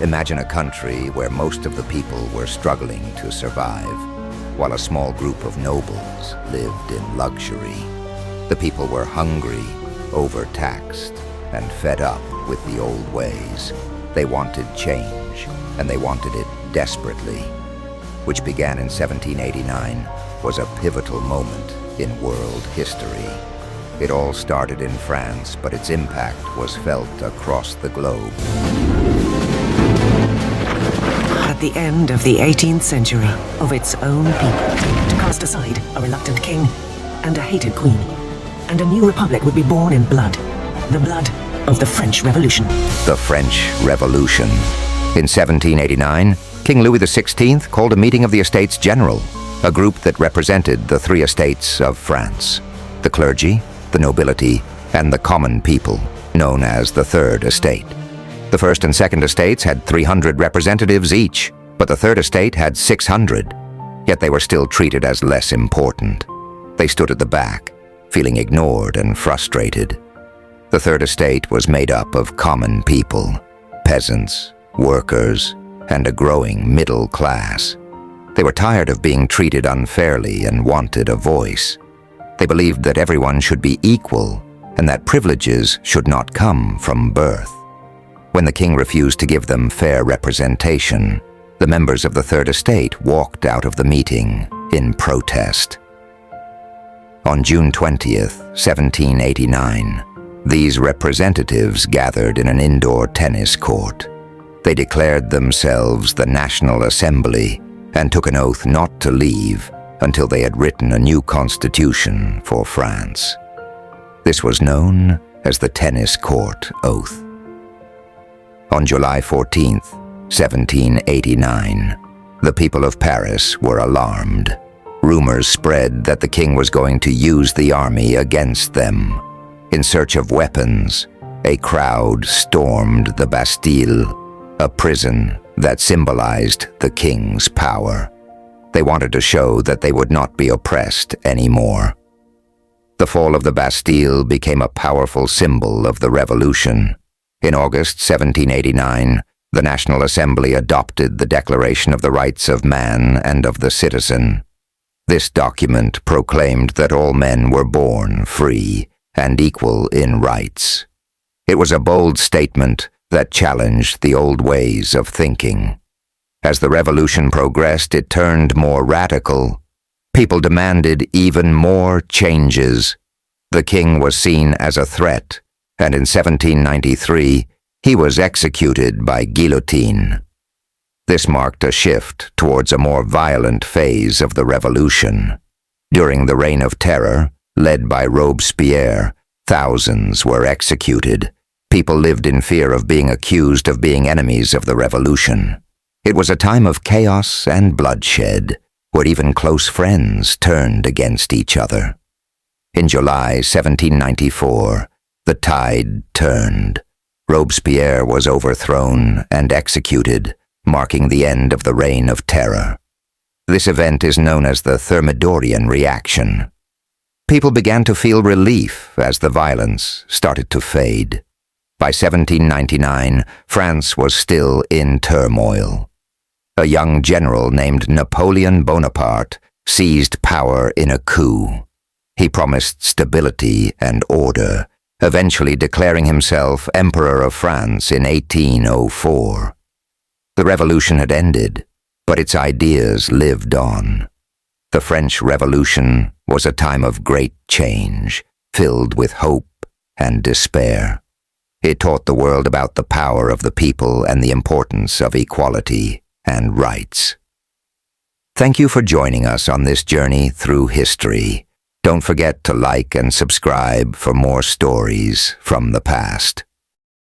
Imagine a country where most of the people were struggling to survive, while a small group of nobles lived in luxury. The people were hungry, overtaxed, and fed up with the old ways. They wanted change, and they wanted it desperately. Which began in 1789 was a pivotal moment in world history. It all started in France, but its impact was felt across the globe. At the end of the 18th century, of its own people, to cast aside a reluctant king and a hated queen, and a new republic would be born in blood, the blood of the French Revolution. The French Revolution. In 1789, King Louis XVI called a meeting of the Estates General, a group that represented the three estates of France: the clergy, the nobility, and the common people, known as the Third Estate. The First and Second Estates had 300 representatives each, but the Third Estate had 600. Yet they were still treated as less important. They stood at the back, feeling ignored and frustrated. The Third Estate was made up of common people, peasants, workers, and a growing middle class. They were tired of being treated unfairly and wanted a voice. They believed that everyone should be equal and that privileges should not come from birth. When the king refused to give them fair representation, the members of the Third Estate walked out of the meeting in protest. On June 20th, 1789, these representatives gathered in an indoor tennis court. They declared themselves the National Assembly and took an oath not to leave until they had written a new constitution for France. This was known as the Tennis Court Oath. On July 14th, 1789, the people of Paris were alarmed. Rumors spread that the king was going to use the army against them. In search of weapons, a crowd stormed the Bastille, a prison that symbolized the king's power. They wanted to show that they would not be oppressed anymore. The fall of the Bastille became a powerful symbol of the revolution. In August 1789, the National Assembly adopted the Declaration of the Rights of Man and of the Citizen. This document proclaimed that all men were born free and equal in rights. It was a bold statement that challenged the old ways of thinking. As the revolution progressed, it turned more radical. People demanded even more changes. The king was seen as a threat, and in 1793, he was executed by guillotine. This marked a shift towards a more violent phase of the revolution. During the Reign of Terror, led by Robespierre, thousands were executed. People lived in fear of being accused of being enemies of the revolution. It was a time of chaos and bloodshed, where even close friends turned against each other. In July 1794, the tide turned. Robespierre was overthrown and executed, marking the end of the Reign of Terror. This event is known as the Thermidorian reaction. People began to feel relief as the violence started to fade. By 1799, France was still in turmoil. A young general named Napoleon Bonaparte seized power in a coup. He promised stability and order, eventually declaring himself Emperor of France in 1804. The revolution had ended, but its ideas lived on. The French Revolution was a time of great change, filled with hope and despair. It taught the world about the power of the people and the importance of equality and rights. Thank you for joining us on this journey through history. Don't forget to like and subscribe for more stories from the past.